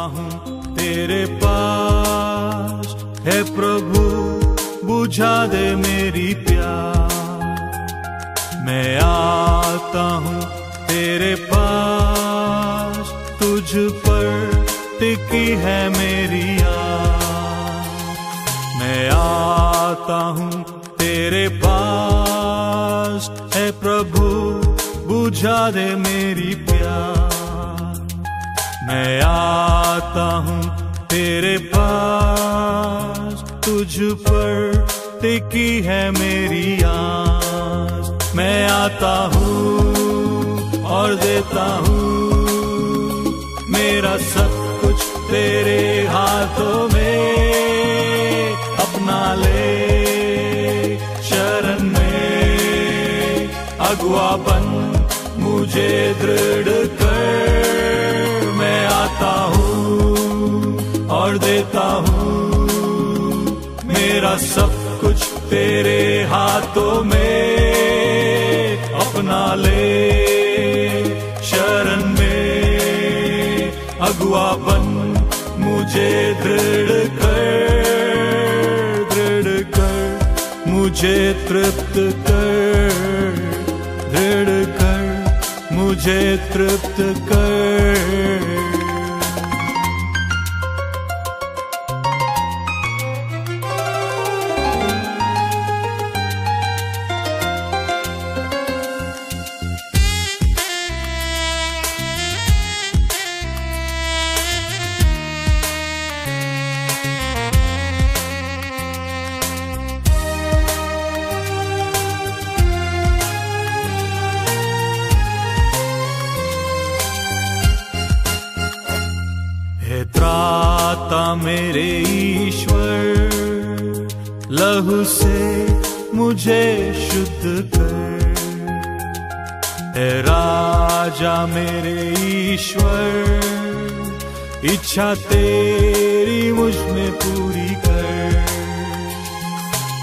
हूँ तेरे पास, है प्रभु बुझा दे मेरी प्यास। मैं आता हूँ तेरे पास, तुझ पर टिकी है मेरी आस। मैं आता हूँ तेरे पास, है प्रभु बुझा दे मेरी प्यास। मैं आता हूँ तेरे पास, तुझ पर टिकी है मेरी आस। मैं आता हूँ और देता हूँ मेरा सब कुछ तेरे हाथों में। अपना ले शरण में, अगुआ बन मुझे दृढ़ कर। मैं आता हूँ और देता हूँ मेरा सब कुछ तेरे हाथों में। अपना ले शरण में, अगुआ बन मुझे दृढ़ कर, मुझे तृप्त कर, दृढ़ कर, मुझे तृप्त कर। त्राता मेरे ईश्वर, लहू से मुझे शुद्ध कर। है राजा मेरे ईश्वर, इच्छा तेरी मुझ में पूरी कर।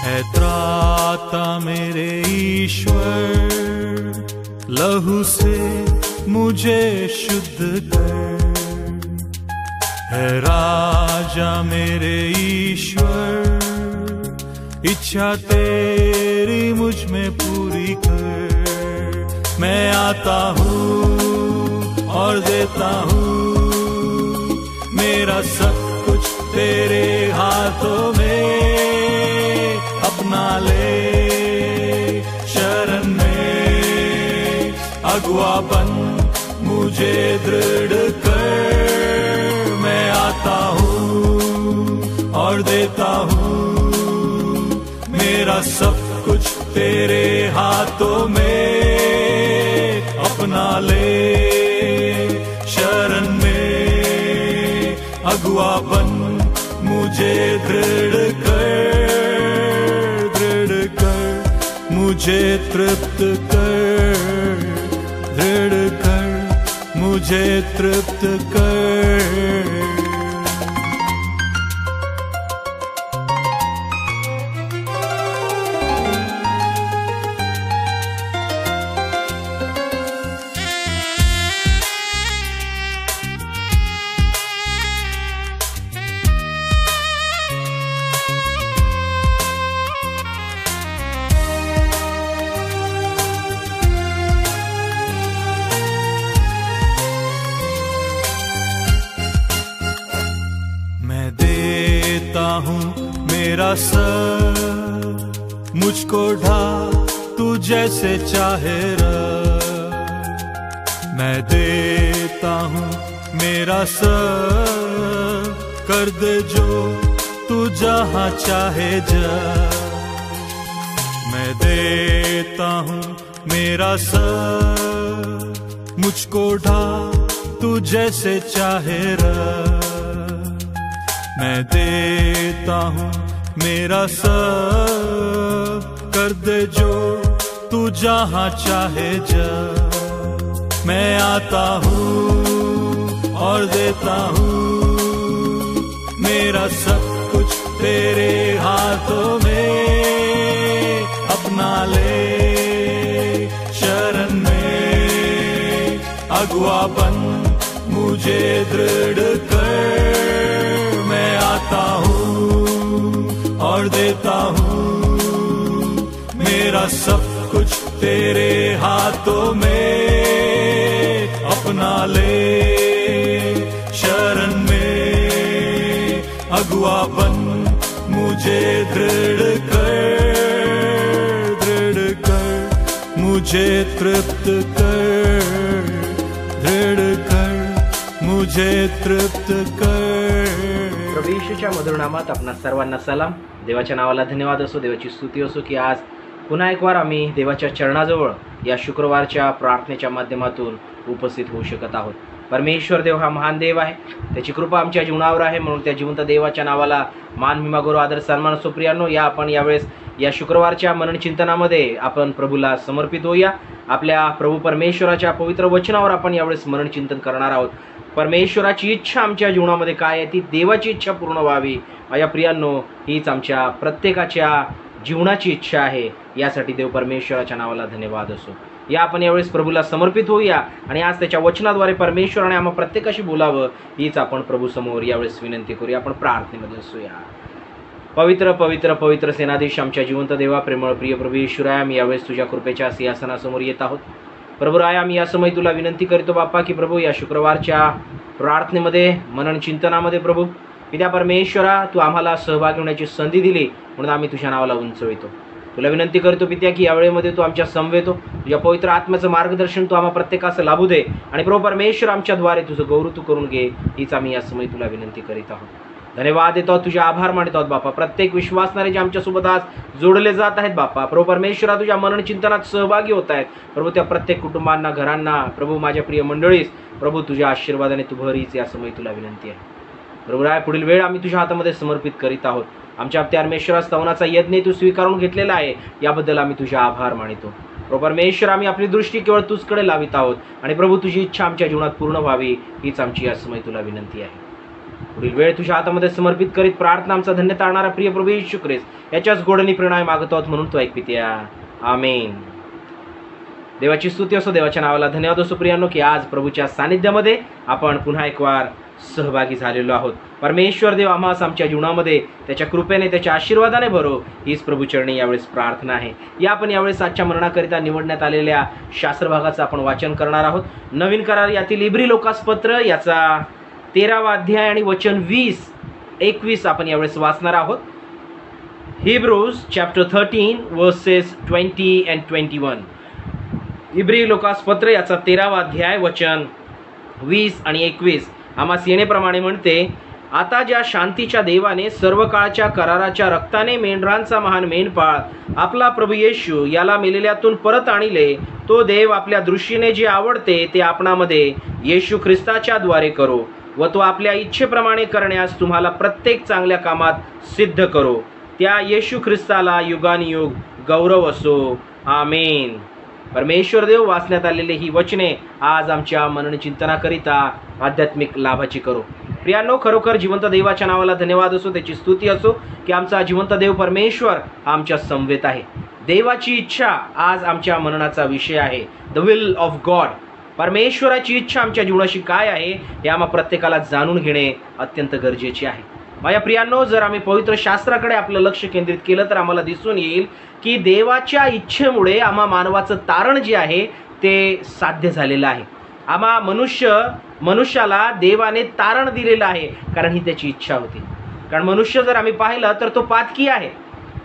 है त्राता मेरे ईश्वर, लहू से मुझे शुद्ध कर। है राजा मेरे ईश्वर, इच्छा तेरी मुझ में पूरी कर। मैं आता हूँ और देता हूँ मेरा सब कुछ तेरे हाथों में। अपना ले शरण में, अगुआ बन मुझे दृढ़ कर। मैं आता हूँ और देता हूँ मेरा सब कुछ तेरे हाथों में। अपना ले शरण में, अगुआ बन मुझे दृढ़ कर, मुझे तृप्त कर, दृढ़ कर, मुझे तृप्त कर। हूँ मेरा सब, मुझको ढा तू जैसे चाहे रख। मैं देता हूँ मेरा सब, कर दे जो तू जहाँ चाहे जा। मैं देता हूँ मेरा सब, मुझको ढा तू जैसे चाहे रख। मैं देता हूँ मेरा सब, कर दे जो तू जहाँ चाहे जा। मैं आता हूँ और देता हूँ मेरा सब कुछ तेरे हाथों में। अपना ले शरण में, अगुआ बन मुझे दृढ़ कर। और देता हूँ मेरा सब कुछ तेरे हाथों में, अपना ले शरण में अगुआ बन मुझे दृढ़ कर, मुझे तृप्त कर, दृढ़ कर, मुझे तृप्त कर। प्रभू येशूच्या मधुर नामात आपणा सर्वांना सलाम। देवाच्या नावाला धन्यवाद असो, देवाची स्तुती असो की आज पुन्हा एक वार आम्ही देवाच्या चरणाजवळ या शुक्रवारच्या प्रार्थनेच्या माध्यमातून उपस्थित होऊ शकत आहोत। परमेश्वर देव हा महान देव आहे, त्याची कृपा आमच्या जीवनावर आहे, म्हणून त्या जिवंत देवाच्या नावाला मान महिमा गौरव आदर सन्मान असो। प्रियांनो, या आपण यावेळेस या शुक्रवारच्या मनन चिंतनामध्ये आपण प्रभूला समर्पित होऊया। आपल्या प्रभू परमेश्वराच्या पवित्र वचनावर आपण यावेळेस मनन चिंतन करणार आहोत। परमेश्वराची इच्छा आमच्या जीवनामध्ये काय आहे, ती देवाची इच्छा पूर्ण व्हावी। माझ्या प्रियांनो, हीच आमच्या प्रत्येकाच्या जीवनाची इच्छा आहे। यासाठी देव परमेश्वराच्या नावाला धन्यवाद असो। या आपण यावेळेस प्रभूला समर्पित होऊया आणि आज त्याच्या वचनाद्वारे परमेश्वराने आम्हा प्रत्येकाशी बोलावं, हीच आपण प्रभू समोर यावेळेस विनंती करूया। आपण प्रार्थनेमध्ये असूया। पवित्र पवित्र पवित्र सेनाधीश आमच्या जिवंत देवा, प्रेमळ प्रिय प्रभू येशूराय, आम्ही यावेळेस तुझ्या कृपेच्या सिंहासनासमोर येत आहोत। प्रभू राय, आम्ही या समय तुला विनंती करतो बाप्पा की प्रभू या शुक्रवारच्या प्रार्थनेमध्ये मनन चिंतनामध्ये प्रभू पित्या परमेश्वरा, तू आम्हाला सहभागी होण्याची संधी दिली म्हणून आम्ही तुझ्या नावाला उंचवितो। तुला विनंती करतो पित्या की या वेळेमध्ये तू आमच्या समवेतो, तुझ्या पवित्र आत्म्याचं मार्गदर्शन तू आम्हा प्रत्येकास लाभू दे आणि प्रभू परमेश्वर आमच्याद्वारे तुझं गौरव तू करून घे, हीच आम्ही या समय तुला विनंती करीत आहोत। धन्यवाद देतो, तुझे आभार मानतो आहोत बाप्पा। प्रत्येक विश्वासणारे जे आमच्यासोबत आज जोडले जात आहेत बाप्पा, प्रभू परमेश्वरा तुझ्या मनन चिंतनात सहभागी होत आहेत प्रभू, त्या प्रत्येक कुटुंबांना, घरांना प्रभू, माझ्या प्रिय मंडळीस प्रभू तुझ्या आशीर्वादाने तू भरीच, या समय तुला विनंती आहे। प्रभू राय, पुढील वेळ आम्ही तुझ्या हातामध्ये समर्पित करीत आहोत। आमच्या परमेश्वरा स्तवनाचा यज्ञ तू स्वीकारून घेतलेला आहे, याबद्दल आम्ही तुझे आभार मानितो। प्रभू परमेश्वर, आम्ही आपली दृष्टी केवळ तुझकडे लावित आहोत आणि प्रभू तुझी इच्छा आमच्या जीवनात पूर्ण व्हावी, हीच आमची या समय तुला विनंती आहे। पुढील वेळ तुझ्या हातामध्ये समर्पित करीत प्रार्थना आमचा धन्य तारणारा प्रिय प्रभू येशू ख्रिस्त याच्याच गोडणी प्रेरणाय मागतो आहोत, म्हणून तू ऐक पित्या, आमेन। देवाची स्तुती असो, देवाच्या नावाला धन्यवाद असो। प्रियांनो, की आज प्रभूच्या सानिध्यामध्ये आपण पुन्हा एक वार सहभागी झालेलो आहोत। परमेश्वर देव आम्हास आमच्या जीवनामध्ये त्याच्या कृपेने, त्याच्या आशीर्वादाने भरो, हीच प्रभूचरणी यावेळेस प्रार्थना आहे। या आपण यावेळेस आजच्या मननाकरिता निवडण्यात आलेल्या शास्त्र भागाचं आपण वाचन करणार आहोत। नवीन करार यातील इब्री लोकासपत्र याचा 13वा अध्याय आणि वचन 20-21 आपण यावेळेस वाचणार आहोत। Hebrews chapter 13 versus 20 and 21। इब्री लोकासपत्र याचा 13वा अध्याय वचन 20 आणि 21 आम्हास येण्याप्रमाणे म्हणते, आता ज्या शांतीच्या देवाने सर्व काळच्या कराराच्या रक्ताने मेंढरांचा महान मेंढपाळ आपला प्रभू येशू याला मेलेल्यातून परत आणले, तो देव आपल्या दृष्टीने जे आवडते ते आपणामध्ये येशू ख्रिस्ताच्या द्वारे करो व तो आपल्या इच्छेप्रमाणे करण्यास तुम्हाला प्रत्येक चांगल्या कामात सिद्ध करो। त्या येशू ख्रिस्ताला युगानुयुग गौरव असो, आमेन। परमेश्वर देव, वाचण्यात आलेली ही वचने आज आमच्या मनन चिंतनाकरिता आध्यात्मिक लाभाची करो। प्रियांनो, खरोखर जिवंत देवाच्या नावाला धन्यवाद असो, त्याची स्तुती असो की आमचा जिवंत देव परमेश्वर आमच्या समवेत आहे। देवाची इच्छा आज आमच्या मननाचा विषय आहे, द विल ऑफ गॉड। परमेश्वराची इच्छा आमच्या जीवनाशी काय आहे हे आम्हा प्रत्येकाला जाणून घेणे अत्यंत गरजेचे आहे। माझ्या प्रियांनो, जर आम्ही पवित्र शास्त्राकडे आपलं लक्ष केंद्रित केलं तर आम्हाला दिसून येईल की देवाच्या इच्छेमुळे आम्हा मानवाचं तारण जे आहे ते साध्य झालेलं आहे। आम्हा मनुष्याला देवाने तारण दिलेलं आहे, कारण ही त्याची इच्छा होती। कारण मनुष्य जर आम्ही पाहिलं तर तो पातकी आहे,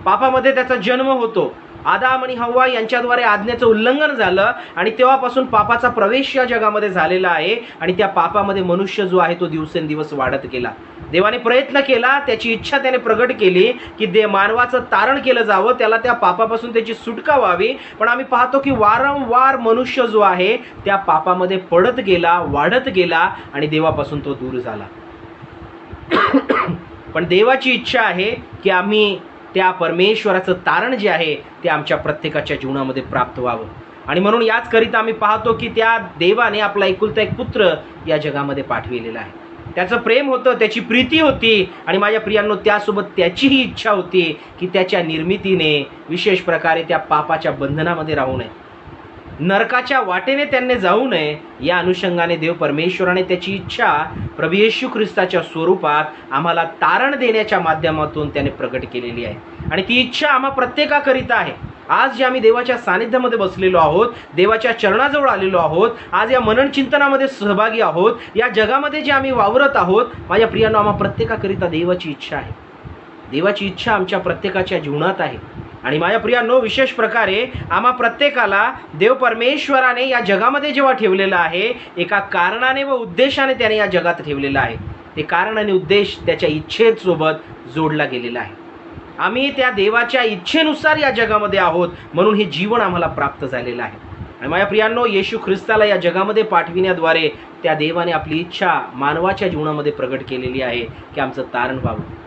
पापामध्ये त्याचा जन्म होतो। आदाम आणि हव्वा यांच्याद्वारे आज्ञेचं उल्लंघन झालं आणि तेव्हापासून पापाचा प्रवेश या जगामध्ये झालेला आहे आणि त्या पापामध्ये मनुष्य जो आहे तो दिवसेंदिवस वाढत गेला। देवाने प्रयत्न केला, त्याची इच्छा त्याने प्रगट केली की मानवाचं तारण केलं जावं, त्याला त्या पापापासून त्याची सुटका व्हावी। पण आम्ही पाहतो की वारंवार मनुष्य जो आहे त्या पापामध्ये पडत गेला, वाढत गेला आणि देवापासून तो दूर झाला। पण देवाची इच्छा आहे की आम्ही त्या परमेश्वराचं तारण जे आहे ते आमच्या प्रत्येकाच्या जीवनामध्ये प्राप्त व्हावं आणि म्हणून याच करिता आम्ही पाहतो की त्या देवाने आपला एकुलता एक पुत्र या जगामध्ये पाठविलेला आहे। त्याचं प्रेम होतं, त्याची प्रीती होती आणि माझ्या प्रियांनो त्यासोबत त्याचीही इच्छा होती की त्याच्या निर्मितीने विशेष प्रकारे त्या पापाच्या बंधनामध्ये राहू नये। नरकाच्या वाटेने त्यांनी जाऊ नये, या अनुषंगाने देव परमेश्वराने त्याची इच्छा प्रभू येशू ख्रिस्ताच्या स्वरूपात आम्हाला तारण देण्याच्या माध्यमातून त्याने प्रकट केलेली आहे. आणि ती इच्छा आम्हा प्रत्येकाकरिता आहे. आज जे आम्ही देवाच्या सानिध्यामध्ये बसलेलो आहोत, देवाच्या चरणाजवळ आलेलो आहोत, आज या मनन चिंतनामध्ये सहभागी आहोत, या जगामध्ये जे आम्ही वावरत आहोत, माझ्या प्रियांनो, आम्हा प्रत्येकाकरिता देवाची इच्छा आहे. देवाची इच्छा आमच्या प्रत्येकाच्या जीवनात आहे. आणि माझ्या प्रियांनो, विशेष प्रकारे आम्हा प्रत्येकाला देव परमेश्वराने या जगामध्ये जेव्हा ठेवलेलं आहे, एका कारणाने व उद्देशाने त्याने या जगात ठेवलेलं आहे. ते कारण आणि उद्देश त्याच्या इच्छेसोबत जोडला गेलेला आहे. आम्ही त्या देवाच्या इच्छेनुसार या जगामध्ये आहोत, म्हणून हे जीवन आम्हाला प्राप्त झालेलं आहे. आणि माझ्या प्रियांनो, येशू ख्रिस्ताला या जगामध्ये पाठविण्याद्वारे त्या देवाने आपली इच्छा मानवाच्या जीवनामध्ये प्रगट केलेली आहे की आमचं तारण व्हावं.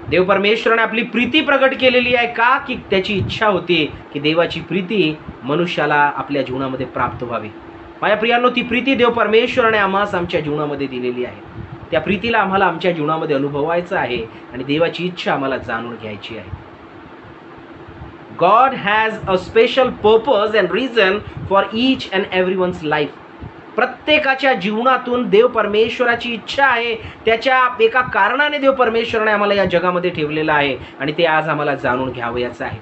देव परमेश्वराने आपली प्रीती प्रगट केलेली आहे. का? की त्याची इच्छा होती की देवाची प्रीती मनुष्याला आपल्या जीवनामध्ये प्राप्त व्हावी. माझ्या प्रियांनो, ती प्रीती देव परमेश्वराने आम्हास आमच्या जीवनामध्ये दिलेली आहे. त्या प्रीतीला आम्हाला आमच्या जीवनामध्ये अनुभवायचं आहे आणि देवाची इच्छा आम्हाला जाणून घ्यायची आहे. God has a special purpose and reason for each and everyone's life. प्रत्येकाच्या जीवनातून देव परमेश्वराची इच्छा आहे. त्याच्या एका कारणाने देव परमेश्वराने आम्हाला या जगामध्ये ठेवलेलं आहे आणि ते आज आम्हाला जाणून घ्यावयाचं आहे.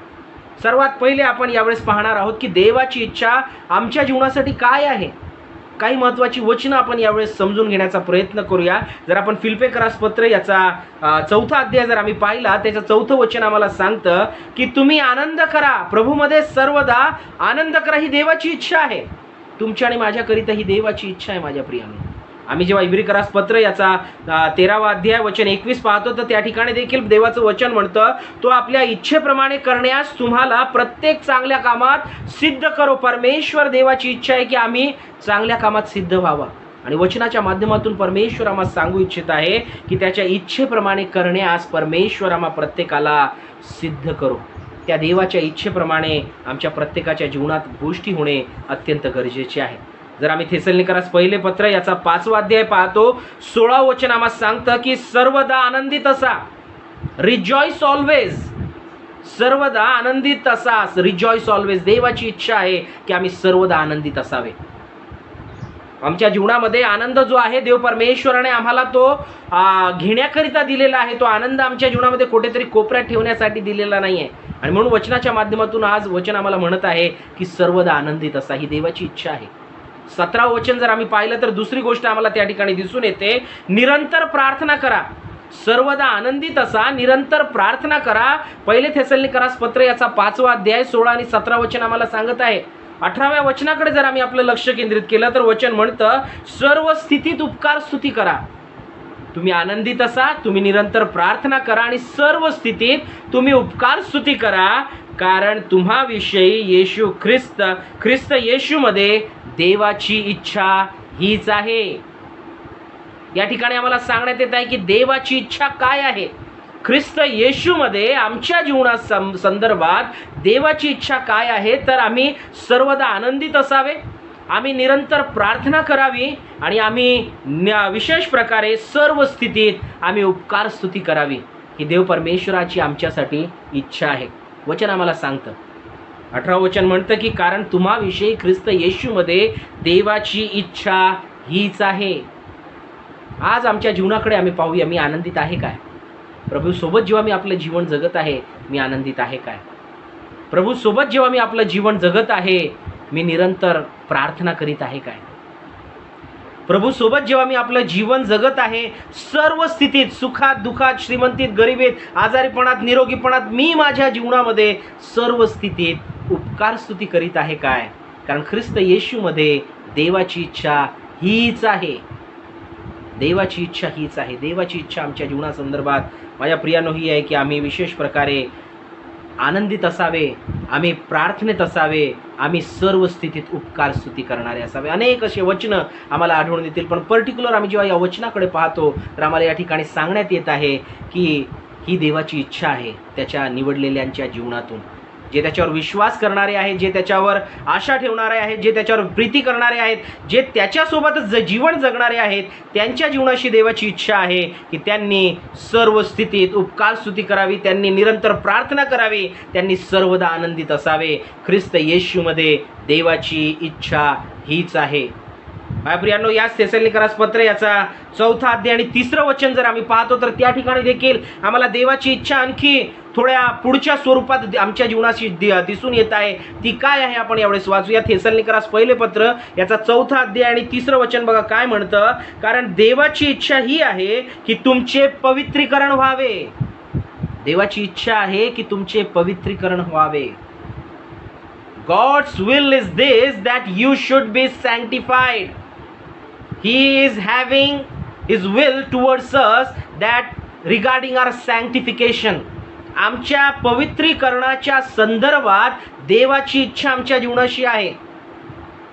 सर्वात पहिले आपण यावेळेस पाहणार आहोत की देवाची इच्छा आमच्या जीवनासाठी काय आहे. काही महत्त्वाची वचनं आपण यावेळेस समजून घेण्याचा प्रयत्न करूया. जर आपण फिलिप्पियरास पत्र याचा 4था अध्याय जर आम्ही पाहिला, त्याचं 4थं वचन आम्हाला सांगतं की तुम्ही आनंद करा, प्रभूमध्ये सर्वदा आनंद करा. ही देवाची इच्छा आहे. तुमच्या आणि माझ्याकरिता ही देवाची इच्छा आहे. माझ्या प्रियांनो, आम्ही जेव्हा इब्रियरास पत्र याचा 13वा अध्याय वचन 21 पाहतो, तर त्या ठिकाणी देखील देवाचं वचन म्हणतं, तो आपल्या इच्छेप्रमाणे करण्यास तुम्हाला प्रत्येक चांगल्या कामात सिद्ध करो. परमेश्वर देवाची इच्छा आहे की आम्ही चांगल्या कामात सिद्ध व्हावं. आणि वचनाच्या माध्यमातून परमेश्वर आम्हाला सांगू इच्छित आहे की त्याच्या इच्छेप्रमाणे करण्यास परमेश्वर आम्हा प्रत्येकाला सिद्ध करो. त्या देवाच्या इच्छेप्रमाणे आमच्या प्रत्येकाच्या जीवनात गोष्टी होणे अत्यंत गरजेचे आहे. जर आम्ही थेसलोनिकरास पहिले पत्र याचा 5वा अध्याय पाहतो, 16व वचन आम्हाला सांगतं की सर्वदा आनंदित असा, रिजॉइस ऑलवेज. सर्वदा आनंदित असा, रिजॉइस ऑलवेज. देवाची इच्छा आहे की आम्ही सर्वदा आनंदित असावे. आमच्या जीवनामध्ये आनंद जो आहे, देव परमेश्वराने आम्हाला तो घेण्याकरिता दिलेला आहे. तो आनंद आमच्या जीवनामध्ये कुठेतरी कोपऱ्यात ठेवण्यासाठी दिलेला नाही आहे. आणि म्हणून वचनाच्या माध्यमातून आज वचन आम्हाला म्हणत आहे की सर्वदा आनंदित असा. ही देवाची इच्छा आहे. 17व वचन जर आम्ही पाहिलं तर दुसरी गोष्ट आम्हाला त्या ठिकाणी दिसून येते, निरंतर प्रार्थना करा. सर्वदा आनंदित असा, निरंतर प्रार्थना करा. पहिले थेसलोनिकरास पत्र याचा 5वा अध्याय 16 आणि 17 वचन आम्हाला सांगत आहे. 18व्या वचनाकडे जर आम्ही आपलं लक्ष केंद्रित केलं तर वचन म्हणतं, सर्व स्थितीत उपकार स्तुती करा. तुम्ही आनंदित असा, तुम्ही निरंतर प्रार्थना करा आणि सर्व स्थितीत तुम्ही उपकार स्तुती करा, कारण तुम्हाविषयी येशू ख्रिस्त येशूमध्ये देवाची इच्छा हीच आहे. या ठिकाणी आम्हाला सांगण्यात येत आहे की देवाची इच्छा काय आहे. ख्रिस्त येशूमध्ये आमच्या जीवना संदर्भात देवाची इच्छा काय आहे, तर आम्ही सर्वदा आनंदित असावे, आम्ही निरंतर प्रार्थना करावी आणि आम्ही विशेष प्रकारे सर्व स्थितीत आम्ही उपकार स्तुती करावी. ही देव परमेश्वराची आमच्यासाठी इच्छा आहे. वचन आम्हाला सांगतं, 18व वचन म्हणतं की कारण तुम्हाविषयी ख्रिस्त येशूमध्ये देवाची इच्छा हीच आहे. आज आमच्या जीवनाकडे आम्ही पाहूया, मी आनंदित आहे काय. प्रभू सोबत जेव्हा मी आपलं जीवन जगत आहे, मी आनंदित आहे काय. प्रभू सोबत जेव्हा मी आपलं जीवन जगत आहे, मी निरंतर प्रार्थना करीत आहे काय. प्रभू सोबत जेव्हा मी आपलं जीवन जगत आहे, सर्व स्थितीत, सुखात, दुःखात, श्रीमंतीत, गरिबीत, आजारीपणात, निरोगीपणात, मी माझ्या जीवनामध्ये सर्व स्थितीत उपकार स्तुती करीत आहे काय. कारण ख्रिस्त येशूमध्ये देवाची इच्छा हीच आहे. देवाची इच्छा हीच आहे. देवाची इच्छा आमच्या जीवनासंदर्भात माझ्या प्रियांनो ही आहे की आम्ही विशेष प्रकारे आनंदित असावे, आम्ही प्रार्थनेत असावे, आम्ही सर्व स्थितीत उपकार स्तुती करणारे असावे. अनेक असे वचनं आम्हाला आढळून येतील, पण पर्टिक्युलर आम्ही जेव्हा या वचनाकडे पाहतो तर आम्हाला या ठिकाणी सांगण्यात येत आहे की ही देवाची इच्छा आहे त्याच्या निवडलेल्यांच्या जीवनातून. जे त्याच्यावर विश्वास करणारे आहेत, जे त्याच्यावर आशा ठेवणारे आहेत, जे त्याच्यावर प्रीती करणारे आहेत, जे त्याच्यासोबतच जीवन जगणारे आहेत, त्यांच्या जीवनाशी देवाची इच्छा आहे की त्यांनी सर्व स्थितीत उपकार स्तुती करावी, त्यांनी निरंतर प्रार्थना करावी, त्यांनी सर्वदा आनंदित असावे. ख्रिस्त येशूमध्ये देवाची इच्छा हीच आहे. प्रियांनो, याच थेसलोनिकरास पत्र याचा 4 अध्याय आणि 3 वचन जर आम्ही पाहतो तर त्या ठिकाणी देखील आम्हाला देवाची इच्छा आणखी थोड्या पुढच्या स्वरूपात आमच्या जीवनाशी दिसून येत आहे. ती काय आहे आपण यावेळेस वाचूया. थेसलोनिकरास पहिले पत्र याचा 4 अध्याय आणि 3 वचन बघा काय म्हणतं. कारण देवाची इच्छा ही आहे की तुमचे पवित्रीकरण व्हावे. देवाची इच्छा आहे की तुमचे पवित्रीकरण व्हावे. God's will is this, that you should be sanctified. He is having his will towards us, that regarding our sanctification. आमच्या पवित्रीकरणाच्या संदर्भात देवाची इच्छा आमच्या जीवनाशी आहे.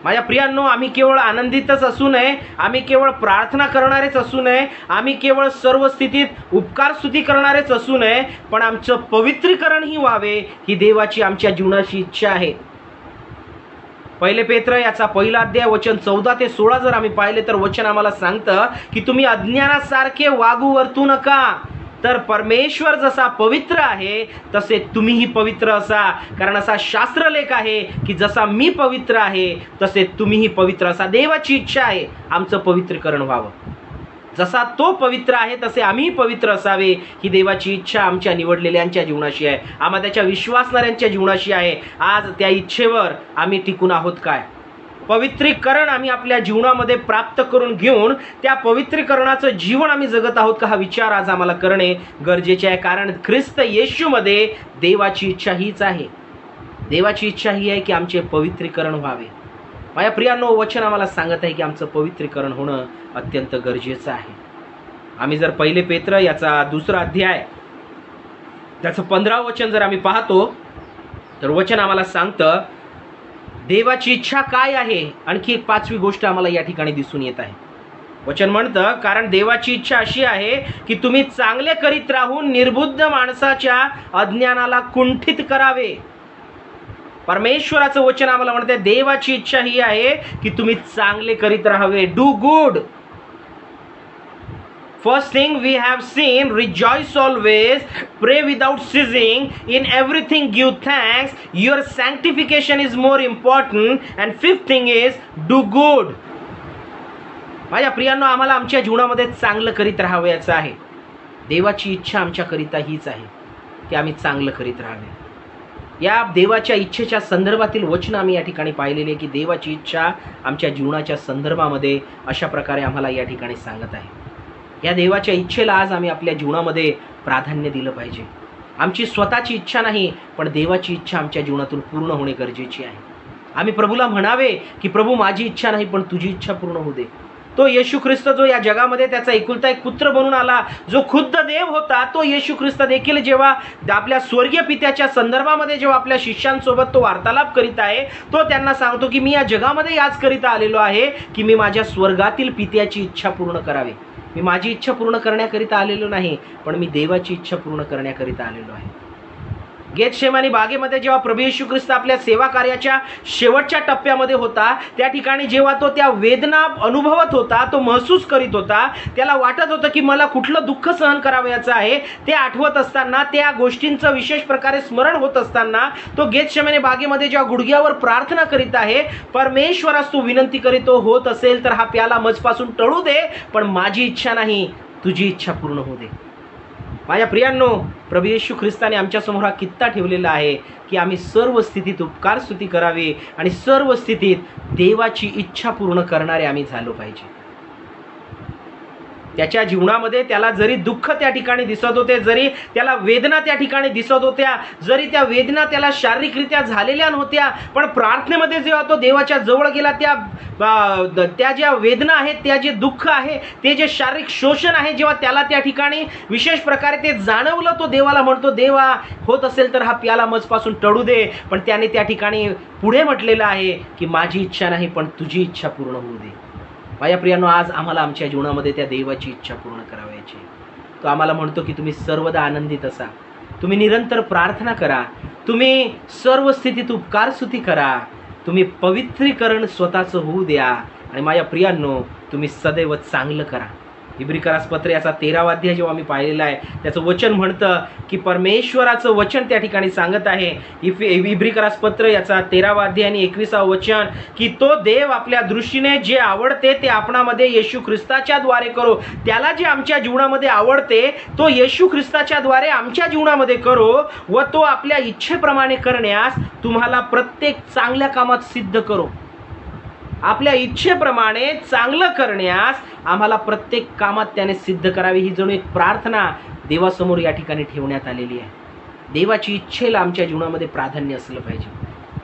माझ्या प्रियांनो, आम्ही केवळ आनंदितच असू नये, आम्ही केवळ प्रार्थना करणारेच असू नये, आम्ही केवळ सर्व स्थितीत उपकार स्तुती करणारेच असू नये, पण आमचं पवित्रीकरण ही व्हावे ही देवाची आमच्या जीवनाची इच्छा आहे. पहिले पेत्र याचा 1 अध्याय वचन 14 ते 16 जर आम्ही पाहिले तर वचन आम्हाला सांगतं की तुम्ही अज्ञानासारखे वागू वर्तू नका, तर परमेश्वर जसा पवित्र आहे तसे तुम्हीही पवित्र असा. कारण असा शास्त्रलेख आहे की जसा मी पवित्र आहे तसे तुम्हीही पवित्र असा. देवाची इच्छा आहे आमचं पवित्रीकरण व्हावं. जसा तो पवित्र आहे तसे आम्ही पवित्र असावे ही देवाची इच्छा आमच्या निवडलेल्यांच्या जीवनाशी आहे, आम्हा त्याच्या विश्वासणाऱ्यांच्या जीवनाशी आहे. आज त्या इच्छेवर आम्ही टिकून आहोत काय? पवित्रीकरण आम्ही आपल्या जीवनामध्ये प्राप्त करून घेऊन त्या पवित्रीकरणाचं जीवन आम्ही जगत आहोत का, हा विचार आज आम्हाला करणे गरजेचे आहे. कारण ख्रिस्त येशूमध्ये देवाची इच्छा हीच आहे. देवाची इच्छा ही आहे की आमचे पवित्रीकरण व्हावे. माझ्या प्रियांनो, वचन आम्हाला सांगत आहे की आमचं पवित्रीकरण होणं अत्यंत गरजेचं आहे. आम्ही जर पहिले पेत्र याचा 2 अध्याय त्याचं 15 वचन जर आम्ही पाहतो तर वचन आम्हाला सांगतं देवाची इच्छा काय आहे. आणखी एक 5वी गोष्ट आम्हाला या ठिकाणी दिसून येत आहे. वचन म्हणतं कारण देवाची इच्छा अशी आहे की तुम्ही चांगले करीत राहून निर्बुद्ध माणसाच्या अज्ञानाला कुंठित करावे. परमेश्वराचं वचन आम्हाला म्हणते देवाची इच्छा ही आहे की तुम्ही चांगले करीत राहावे. Do good. First thing we have seen, rejoice always, pray without ceasing, in everything give thanks, your sanctification is more important, and 5th thing is do good. माझ्या प्रियांनो, आम्हाला आमच्या जीवनामध्ये चांगलं करीत राहावयाचं आहे. देवाची इच्छा आमच्याकरिता हीच आहे की आम्ही चांगलं करीत राहावे. या देवाच्या इच्छेच्या संदर्भातील वचन आम्ही या ठिकाणी पाहिलेले की देवाची इच्छा आमच्या जीवनाच्या संदर्भामध्ये अशा प्रकारे आम्हाला या ठिकाणी सांगत आहे. या देवाच्या इच्छेला आज आम्ही आपल्या जीवनामध्ये प्राधान्य दिलं पाहिजे. आमची स्वतःची इच्छा नाही, पण देवाची इच्छा आमच्या जीवनातून पूर्ण होणे गरजेची आहे. आम्ही प्रभूला म्हणावे की प्रभू, माझी इच्छा नाही पण तुझी इच्छा पूर्ण होऊ दे. तो येशू ख्रिस्त जो या जगामध्ये त्याचा एकुलता एक पुत्र बनून आला, जो खुद्द देव होता, तो येशू ख्रिस्त देखील जेव्हा आपल्या स्वर्गीय पित्याच्या संदर्भामध्ये जेव्हा आपल्या शिष्यांसोबत तो वार्तालाप करीत आहे, तो त्यांना सांगतो की मी या जगामध्ये याच करिता आलेलो आहे की मी माझ्या स्वर्गातील पित्याची इच्छा पूर्ण करावी. मी माझी इच्छा पूर्ण करण्याकरिता आलेलो नाही, पण मी देवाची इच्छा पूर्ण करण्याकरिता आलेलो आहे. गेतशेमानी बागेमध्ये जेव्हा प्रभू येशू ख्रिस्त आपल्या सेवा कार्याच्या शेवटच्या टप्प्यामध्ये होता, त्या ठिकाणी जेव्हा तो त्या वेदना अनुभवत होता, तो महसूस करीत होता, त्याला वाटत होतं की मला कुठलं दुःख सहन करावयाचं आहे, ते आठवत असताना, त्या गोष्टींचं विशेष प्रकारे स्मरण होत असताना तो गेतशेमानी बागेमध्ये जेव्हा गुडघ्यावर प्रार्थना करीत आहे, परमेश्वरास तू विनंती करीतो, होत असेल तर हा प्याला मजपासून टळू दे, पण माझी इच्छा नाही, तुझी इच्छा पूर्ण होऊ दे. माझ्या प्रियांनो, प्रभू येशू ख्रिस्ताने आमच्यासमोर हा कित्ता ठेवलेला आहे की आम्ही सर्व स्थितीत उपकार स्तुती करावी आणि सर्व स्थितीत देवाची इच्छा पूर्ण करणारे आम्ही झालो पाहिजे. त्याच्या जीवनामध्ये त्याला जरी दुःख त्या ठिकाणी दिसत होते, जरी त्याला वेदना त्या ठिकाणी दिसत होत्या, जरी त्या वेदना त्याला शारीरिकरित्या झालेल्या नव्हत्या, पण प्रार्थनेमध्ये जेव्हा तो देवाच्या जवळ गेला, त्या ज्या वेदना आहेत, त्या जे दुःख आहे, ते जे शारीरिक शोषण आहे, जेव्हा त्याला त्या ठिकाणी विशेष प्रकारे ते जाणवलं, तो देवाला म्हणतो, देवा, होत असेल तर हा प्याला मजपासून टळू दे, पण त्याने त्या ठिकाणी पुढे म्हटलेलं आहे की माझी इच्छा नाही पण तुझी इच्छा पूर्ण होऊ दे. माझ्या प्रियांनो, आज आम्हाला आमच्या जीवनामध्ये त्या देवाची इच्छा पूर्ण करावयाची. तो आम्हाला म्हणतो की तुम्ही सर्वदा आनंदित असा, तुम्ही निरंतर प्रार्थना करा, तुम्ही सर्व स्थितीत उपकार स्तुती करा, तुम्ही पवित्रीकरण स्वतःचं होऊ द्या आणि माझ्या प्रियांनो तुम्ही सदैव चांगलं करा. इब्रिकरास पत्र याचा 13वा अध्याय जेव्हा मी पाहिलेला आहे त्याचं वचन म्हणतं की परमेश्वराचं वचन त्या ठिकाणी सांगत आहे. इब्रिकरास पत्र याचा 13वा अध्याय आणि 21वा वचन की तो देव आपल्या दृष्टीने जे आवडते ते आपणामध्ये येशू ख्रिस्ताच्या द्वारे करो. त्याला जे आमच्या जीवनामध्ये आवडते तो येशू ख्रिस्ताच्या द्वारे आमच्या जीवनामध्ये करो व तो आपल्या इच्छेप्रमाणे करण्यास तुम्हाला प्रत्येक चांगल्या कामात सिद्ध करो. आपल्या इच्छेप्रमाणे चांगलं करण्यास आम्हाला प्रत्येक कामात त्याने सिद्ध करावे. ही जणू एक प्रार्थना देवासमोर या ठिकाणी ठेवण्यात आलेली आहे. देवाची इच्छेला आमच्या जीवनामध्ये प्राधान्य असलं पाहिजे.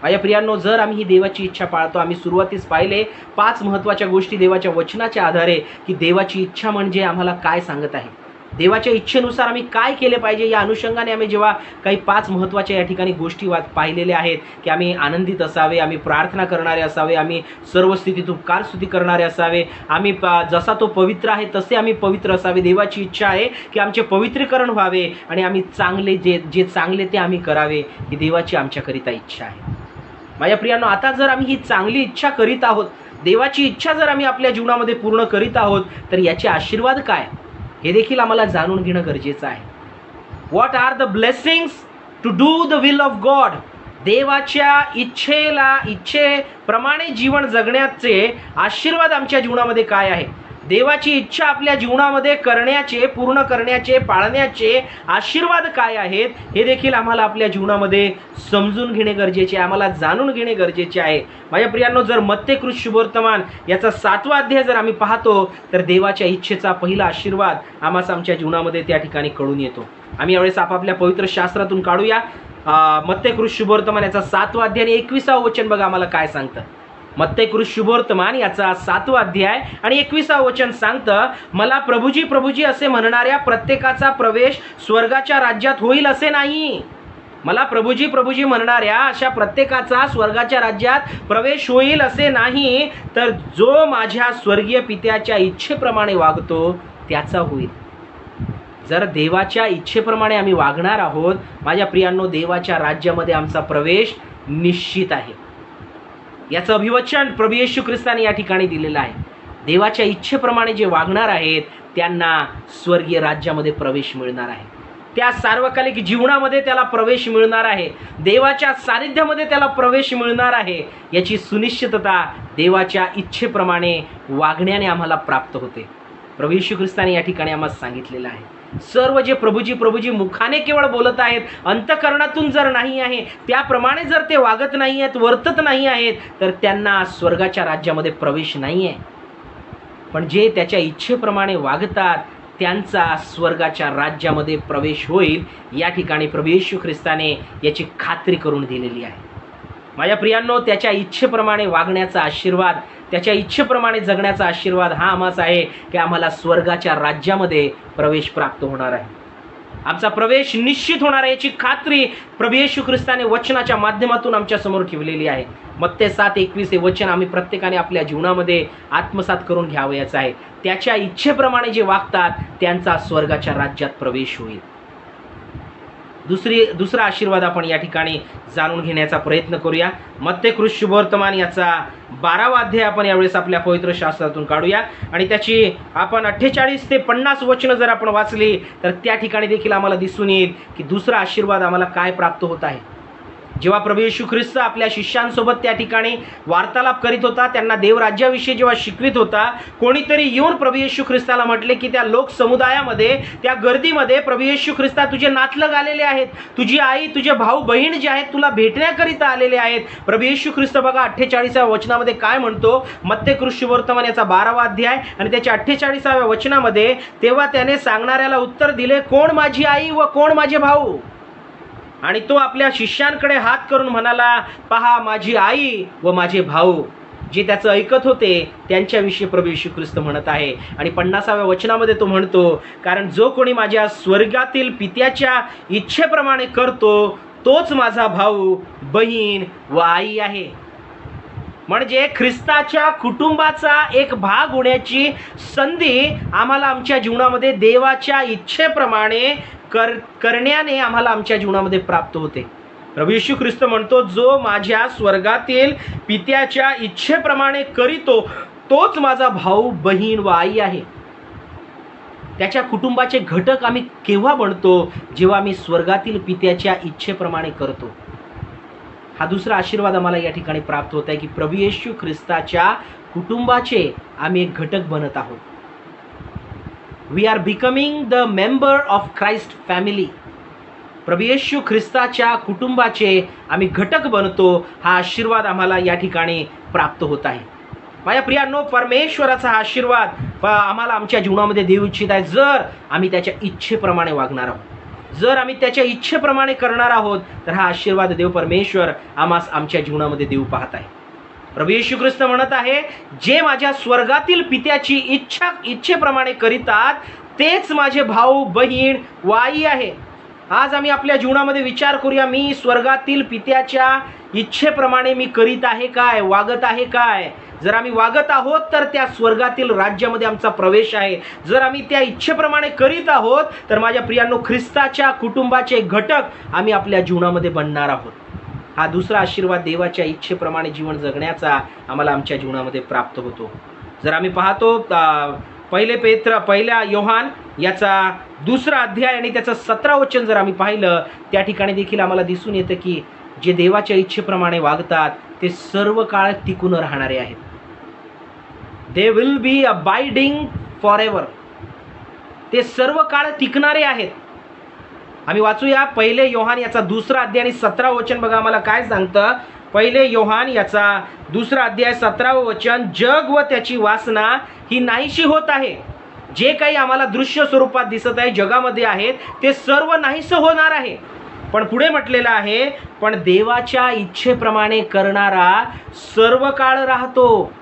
माझ्या प्रियांनो, जर आम्ही ही देवाची इच्छा पाळतो, आम्ही सुरुवातीस पाहिले 5 महत्त्वाच्या गोष्टी देवाच्या वचनाच्या आधारे की देवाची इच्छा म्हणजे आम्हाला काय सांगत आहे, देवाच्या इच्छेनुसार आम्ही काय केले पाहिजे. या अनुषंगाने आम्ही जेव्हा काही 5 महत्त्वाच्या या ठिकाणी गोष्टी पाहिलेल्या आहेत की आम्ही आनंदित असावे, आम्ही प्रार्थना करणारे असावे, आम्ही सर्व स्थितीत उपकार स्तुती करणारे असावे, आम्ही जसा तो पवित्र आहे तसे आम्ही पवित्र असावे. देवाची इच्छा आहे की आमचे पवित्रीकरण व्हावे आणि आम्ही चांगले जे चांगले ते आम्ही करावे. ही देवाची आमच्याकरिता इच्छा आहे. माझ्या प्रियांनो, आता जर आम्ही ही चांगली इच्छा करीत आहोत, देवाची इच्छा जर आम्ही आपल्या जीवनामध्ये पूर्ण करीत आहोत तर याचे आशीर्वाद काय हे देखील आम्हाला जाणून घेणं गरजेचं आहे. What are the blessings to do the will of God. देवाच्या इच्छेप्रमाणे जीवन जगण्याचे आशीर्वाद आमच्या जीवनामध्ये काय आहे. देवाची इच्छा आपल्या जीवनामध्ये करण्याचे, पूर्ण करण्याचे, पाळण्याचे आशीर्वाद काय आहेत हे देखील आम्हाला आपल्या जीवनामध्ये समजून घेणे गरजेचे आहे, आम्हाला जाणून घेणे गरजेचे आहे. माझ्या प्रियांनो, जर मत्तेकृत शुभवर्तमान याचा 7वा अध्याय जर आम्ही पाहतो तर देवाच्या इच्छेचा पहिला आशीर्वाद आम्हाला आमच्या जीवनामध्ये त्या ठिकाणी कळून येतो. आम्ही यावेळेस आपापल्या पवित्र शास्त्रातून काढूया. मत्तेकृत शुभवर्तमान याचा 7वा अध्याय आणि 21वा वचन बघा आम्हाला काय सांगतं. मत्तेकृत शुभवर्तमान याचा 7वा अध्याय आणि 21वा वचन सांगतं, मला प्रभुजी प्रभुजी असे म्हणणाऱ्या प्रत्येकाचा प्रवेश स्वर्गाच्या राज्यात होईल असे नाही. मला प्रभुजी प्रभुजी म्हणणाऱ्या अशा प्रत्येकाचा स्वर्गाच्या राज्यात प्रवेश होईल असे नाही, तर जो माझ्या स्वर्गीय पित्याच्या इच्छेप्रमाणे वागतो त्याचा होईल. जर देवाच्या इच्छेप्रमाणे आम्ही वागणार आहोत, माझ्या प्रियांनो, देवाच्या राज्यामध्ये आमचा प्रवेश निश्चित आहे. याचं अभिवचन प्रभू येशू ख्रिस्ताने या ठिकाणी दिलेलं आहे. देवाच्या इच्छेप्रमाणे जे वागणार आहेत त्यांना स्वर्गीय राज्यामध्ये प्रवेश मिळणार आहे. त्या सार्वकालिक जीवनामध्ये त्याला प्रवेश मिळणार आहे. देवाच्या सानिध्यामध्ये त्याला प्रवेश मिळणार आहे. याची सुनिश्चितता देवाच्या इच्छेप्रमाणे वागण्याने आम्हाला प्राप्त होते. प्रभू येशू ख्रिस्ताने या ठिकाणी आम्हाला सांगितलेलं आहे. सर्व जे प्रभुजी प्रभुजी मुखाने केवळ बोलत आहेत, अंतःकरणातून जर नाही आहे, त्याप्रमाणे जर ते वागत नाही आहेत, वर्तत नाही आहेत, तर त्यांना स्वर्गाच्या राज्यामध्ये प्रवेश नाही आहे. पण जे त्याच्या इच्छेप्रमाणे वागतात त्यांचा स्वर्गाच्या राज्यामध्ये प्रवेश होईल. या ठिकाणी प्रभू येशू ख्रिस्ताने याची खात्री करून दिलेली आहे. माझ्या प्रियांनो, त्याच्या इच्छेप्रमाणे वागण्याचा आशीर्वाद, त्याच्या इच्छेप्रमाणे जगण्याचा आशीर्वाद हा आम्हाचा आहे की आम्हाला स्वर्गाच्या राज्यामध्ये प्रवेश प्राप्त होणार आहे. आमचा प्रवेश निश्चित होणार आहे याची खात्री प्रभू येशू ख्रिस्ताने वचनाच्या माध्यमातून आमच्या समोर ठेवलेली आहे. मत्ते 7:21 हे वचन आम्ही प्रत्येकाने आपल्या जीवनामध्ये आत्मसात करून घ्यावयाचं आहे. त्याच्या इच्छेप्रमाणे जे वागतात त्यांचा स्वर्गाच्या राज्यात प्रवेश होईल. दुसरा आशीर्वाद आपण या ठिकाणी जाणून घेण्याचा प्रयत्न करूया. मत्तेकृत शुभवर्तमान याचा 12वा अध्याय आपण यावेळेस आपल्या पवित्र शास्त्रातून काढूया आणि त्याची आपण 48 ते 50 वचनं जर आपण वाचली तर त्या ठिकाणी देखील आम्हाला दिसून येईल की दुसरा आशीर्वाद आम्हाला काय प्राप्त होत आहे. जेव्हा प्रभू येशू ख्रिस्त आपल्या शिष्यांसोबत त्या ठिकाणी वार्तालाप करीत होता, त्यांना देवराज्याविषयी जेव्हा शिकवित होता, कोणीतरी येऊन प्रभू येशू ख्रिस्ताला म्हटले की त्या लोक समुदायामध्ये, त्या गर्दीमध्ये, प्रभू येशू ख्रिस्ता तुझे नातलग आलेले आहेत, तुझी आई, तुझे भाऊ बहीण जे आहेत तुला भेटण्याकरिता आलेले आहेत. प्रभू येशू ख्रिस्त बघा 48व्या वचनामध्ये काय म्हणतो. मत्तेकृत शुभवर्तमान याचा 12वा अध्याय आणि त्याच्या 48व्या वचनामध्ये, तेव्हा त्याने सांगणाऱ्याला उत्तर दिले, कोण माझी आई व कोण माझे भाऊ. आणि तो आपल्या शिष्यांकडे हात करून म्हणाला, पहा माझी आई व माझे भाऊ. जे त्याचं ऐकत होते त्यांच्याविषयी प्रभू येशू ख्रिस्त म्हणत आहे. आणि 50व्या वचनामध्ये तो म्हणतो, कारण जो कोणी माझ्या स्वर्गातील पित्याच्या इच्छेप्रमाणे करतो तोच माझा भाऊ, बहीण व आई आहे. म्हणजे ख्रिस्ताच्या कुटुंबाचा एक भाग होण्याची संधी आम्हाला आमच्या जीवनामध्ये देवाच्या इच्छेप्रमाणे करण्याने आम्हाला आमच्या जीवनामध्ये प्राप्त होते. प्रभू येशू ख्रिस्त म्हणतो, जो माझ्या स्वर्गातील पित्याच्या इच्छेप्रमाणे करीतो तोच माझा भाऊ, बहीण व आई आहे. त्याच्या कुटुंबाचे घटक आम्ही केव्हा बनतो? जेव्हा आम्ही स्वर्गातील पित्याच्या इच्छेप्रमाणे करतो. हा दुसरा आशीर्वाद आम्हाला या ठिकाणी प्राप्त होत आहे की प्रभू येशू ख्रिस्ताच्या कुटुंबाचे आम्ही एक घटक बनत आहोत. We are becoming the member of Christ family. प्रभू येशू ख्रिस्ताच्या कुटुंबाचे आम्ही घटक बनतो. हा आशीर्वाद आम्हाला या ठिकाणी प्राप्त होत आहे. माझ्या प्रियांनो, परमेश्वराचा हा आशीर्वाद आम्हाला आमच्या जीवनामध्ये देऊ इच्छित आहे जर आम्ही त्याच्या इच्छेप्रमाणे वागणार आहोत. जर आम्ही त्याच्या इच्छेप्रमाणे करणार आहोत तर हा आशीर्वाद देव परमेश्वर आम्हास आमच्या जीवनामध्ये देऊ पाहत आहे. प्रभू येशू ख्रिस्त म्हणत आहे, जे माझ्या स्वर्गातील पित्याची इच्छेप्रमाणे करीतात तेच माझे भाऊ, बहीण व आई आहे. आज आम्ही आपल्या जीवनामध्ये विचार करूया, मी स्वर्गातील पित्याच्या इच्छेप्रमाणे मी करीत आहे काय, वागत आहे काय? जर आम्ही वागत आहोत तर त्या स्वर्गातील राज्यामध्ये आमचा प्रवेश आहे. जर आम्ही त्या इच्छेप्रमाणे करीत आहोत तर माझ्या प्रियांनो, ख्रिस्ताच्या कुटुंबाचे घटक आम्ही आपल्या जीवनामध्ये बनणार आहोत. हा दुसरा आशीर्वाद देवाच्या इच्छेप्रमाणे जीवन जगण्याचा आम्हाला आमच्या जीवनामध्ये प्राप्त होतो. जर आम्ही पाहतो पहिल्या योहान याचा 2रा अध्याय आणि त्याचं 17 वचन जर आम्ही पाहिलं, त्या ठिकाणी देखील आम्हाला दिसून येतं की जे देवाच्या इच्छेप्रमाणे वागतात ते सर्व काळ टिकून राहणारे आहेत. They will be abiding for ever. ते सर्व काळ टिकणारे आहेत. आम्ही वाचूया पहिले योहान याचा 2रा अध्याय आणि 17 वचन. बघा आम्हाला काय सांगतं. पहिले योहान याचा 2रा अध्याय 17 वचन, जग व त्याची वासना ही नाहीशी होत आहे. जे काही आम्हाला दृश्य स्वरूपात दिसत आहे जगामध्ये आहेत ते सर्व नाहीसं होणार आहे. पण पुढे म्हटलेलं आहे, पण देवाच्या इच्छेप्रमाणे करणारा सर्व काळ राहतो.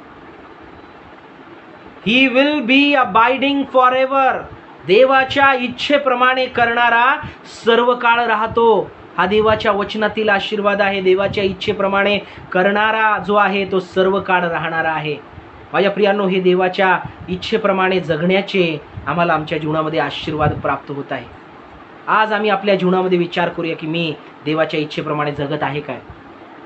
He will be abiding for ever. देवाच्या इच्छेप्रमाणे करणारा सर्व काळ राहतो. हा देवाच्या वचनातील आशीर्वाद आहे. देवाच्या इच्छेप्रमाणे करणारा जो आहे तो सर्व काळ राहणारा आहे. माझ्या प्रियांनो, हे देवाच्या इच्छेप्रमाणे जगण्याचे आम्हाला आमच्या जीवनामध्ये आशीर्वाद प्राप्त होत आहे. आज आम्ही आपल्या जीवनामध्ये विचार करूया की मी देवाच्या इच्छेप्रमाणे जगत आहे काय?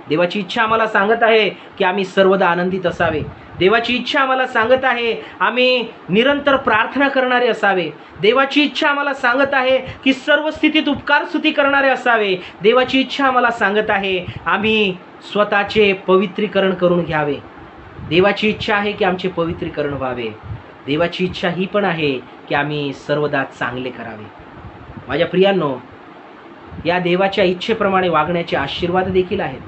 देवाची इच्छा आम्हाला सांगत आहे की आम्ही सर्वदा आनंदित असावे. देवाची इच्छा आम्हाला सांगत आहे आम्ही निरंतर प्रार्थना करणारे असावे. देवाची इच्छा आम्हाला सांगत आहे की सर्व स्थितीत उपकार स्तुती करणारे असावे. देवाची इच्छा आम्हाला सांगत आहे आम्ही स्वतःचे पवित्रीकरण करून घ्यावे. देवाची इच्छा आहे की आमचे पवित्रीकरण व्हावे. देवाची इच्छा ही पण आहे की आम्ही सर्वदा चांगले करावे. माझ्या प्रियांनो, या देवाच्या इच्छेप्रमाणे वागण्याचे आशीर्वाद देखील आहेत.